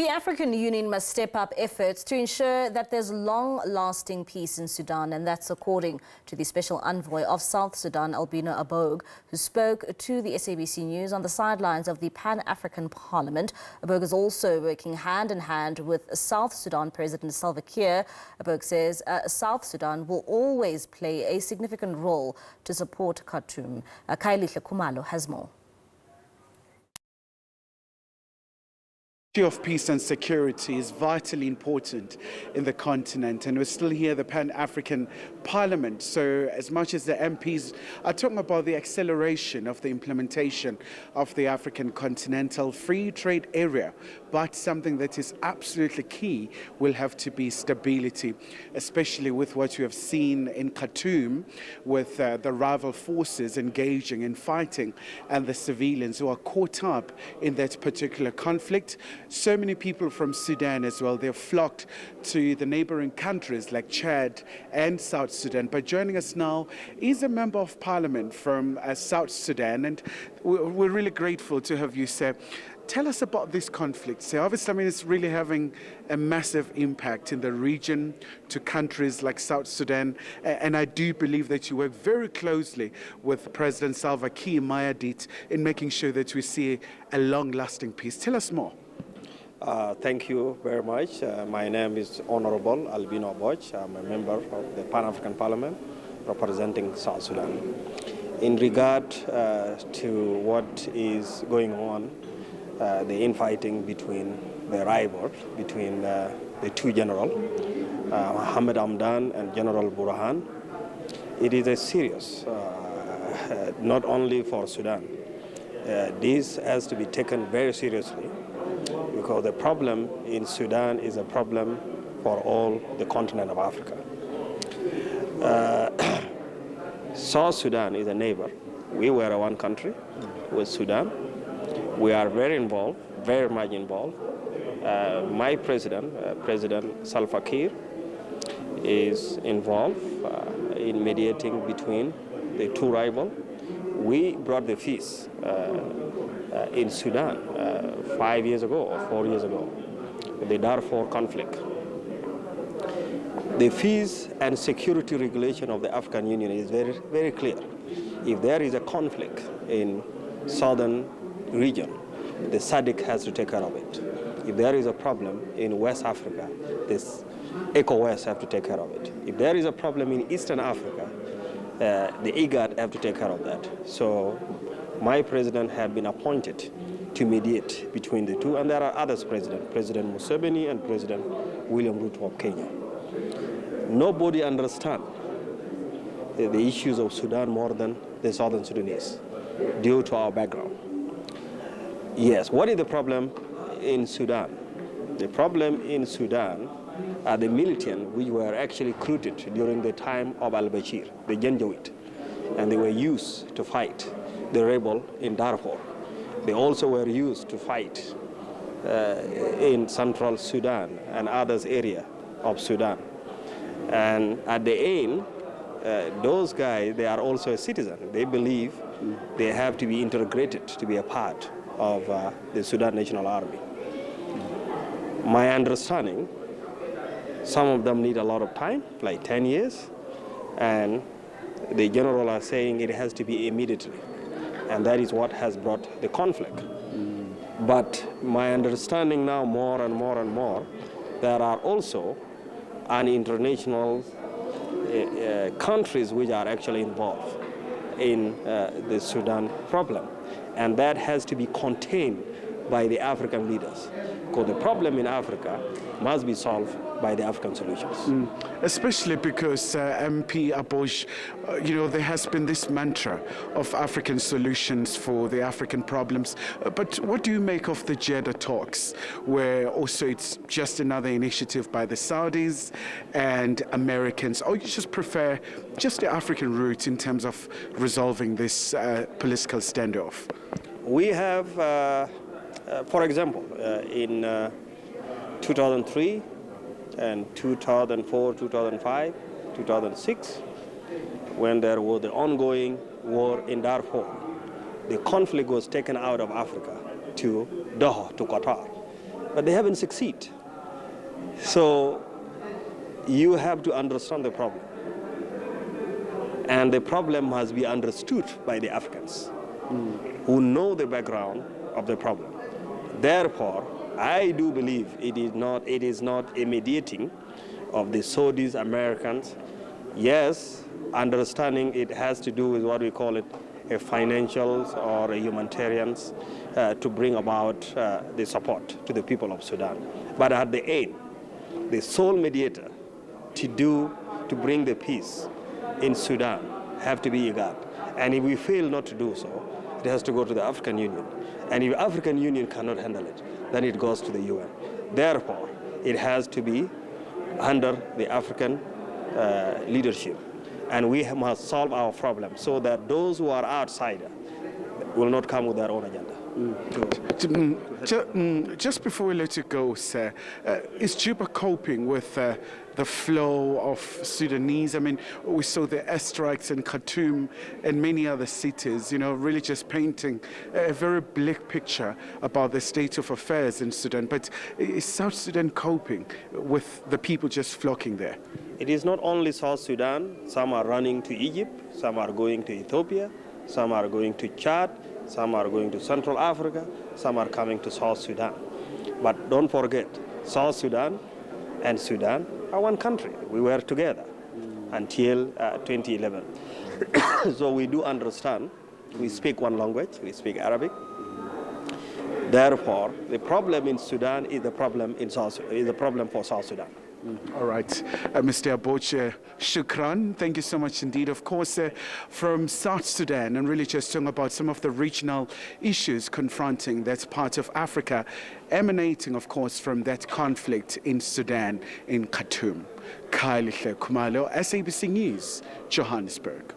The African Union must step up efforts to ensure that there's long-lasting peace in Sudan, and that's according to the special envoy of South Sudan Albino Aboug, who spoke to the SABC News on the sidelines of the Pan-African Parliament. Aboug is also working hand-in-hand with South Sudan President Salva Kiir. Aboug says South Sudan will always play a significant role to support Khartoum. Khayelihle Khumalo has more. The issue of peace and security is vitally important in the continent, and we're still here, the Pan-African Parliament. So as much as the MPs are talking about the acceleration of the implementation of the African Continental Free Trade Area, but something that is absolutely key will have to be stability, especially with what you have seen in Khartoum with the rival forces engaging in fighting and the civilians who are caught up in that particular conflict. So many people from Sudan as well, they've flocked to the neighboring countries like Chad and South Sudan. But joining us now is a member of parliament from South Sudan, and we're really grateful to have you, sir. Tell us about this conflict. So obviously, I mean, it's really having a massive impact in the region to countries like South Sudan. And I do believe that you work very closely with President Salva Kiir Mayardit in making sure that we see a long-lasting peace. Tell us more. Thank you very much. My name is Honorable Albino Aboug. I'm a member of the Pan-African Parliament representing South Sudan. In regard to what is going on, the infighting between the rivals, between the two generals, Mohammed Hamdan and General Burhan, it is a serious, not only for Sudan. This has to be taken very seriously, because the problem in Sudan is a problem for all the continent of Africa. South Sudan is a neighbor. We were one country with Sudan. We are very involved, very much involved. My president, President Salva Kiir, is involved in mediating between the two rivals. We brought the peace in Sudan 5 years ago or 4 years ago, the Darfur conflict. The peace and security regulation of the African Union is very, very clear. If there is a conflict in southern region, the SADC has to take care of it. If there is a problem in West Africa, this ECOWAS have to take care of it. If there is a problem in Eastern Africa, the IGAD have to take care of that. So my president had been appointed to mediate between the two, and there are others president, President Museveni and President William Ruto of Kenya. Nobody understands the issues of Sudan more than the Southern Sudanese, due to our background. Yes, what is the problem in Sudan? The problem in Sudan are the militants which were actually recruited during the time of al-Bashir, the Janjaweed, and they were used to fight the rebel in Darfur. They also were used to fight in central Sudan and others area of Sudan. And at the end, those guys, they are also a citizen. They believe they have to be integrated to be a part of the Sudan National Army. My understanding, some of them need a lot of time, like 10 years, and the general are saying it has to be immediately, and that is what has brought the conflict. But my understanding now, more and more and more, there are also an international countries which are actually involved in the Sudan problem, and that has to be contained by the African leaders, because the problem in Africa must be solved by the African solutions. Especially because MP Aboug, you know, there has been this mantra of African solutions for the African problems. But what do you make of the Jeddah talks, where also it's just another initiative by the Saudis and Americans, or you just prefer just the African route in terms of resolving this political standoff? We have, for example, in 2003, and 2004, 2005, 2006, when there was the ongoing war in Darfur, the conflict was taken out of Africa to Doha, to Qatar. but they haven't succeeded. So you have to understand the problem. And the problem must be understood by the Africans who know the background of the problem. Therefore, I do believe it is not a mediating of the Saudis, Americans. Yes, understanding it has to do with what we call it a financial or a humanitarians to bring about the support to the people of Sudan. But at the end, the sole mediator to bring the peace in Sudan have to be IGAD. And if we fail not to do so, it has to go to the African Union. And if the African Union cannot handle it, then it goes to the UN. Therefore, it has to be under the African leadership. And we must solve our problem so that those who are outside will not come with their own agenda. Just before we let you go, sir, is Juba coping with the flow of Sudanese? I mean, we saw the airstrikes in Khartoum and many other cities, you know, really just painting a very bleak picture about the state of affairs in Sudan. But is South Sudan coping with the people just flocking there? It is not only South Sudan. Some are running to Egypt, some are going to Ethiopia, some are going to Chad, some are going to Central Africa, some are coming to South Sudan. But don't forget, South Sudan and Sudan are one country. We were together until 2011. So we do understand. We speak one language. We speak Arabic. Therefore, the problem in Sudan is the problem for South Sudan. All right. Mr. Aboug, shukran. Thank you so much indeed. Of course, from South Sudan, and really just talking about some of the regional issues confronting that part of Africa, emanating, of course, from that conflict in Sudan, in Khartoum. Khayelihle Khumalo, SABC News, Johannesburg.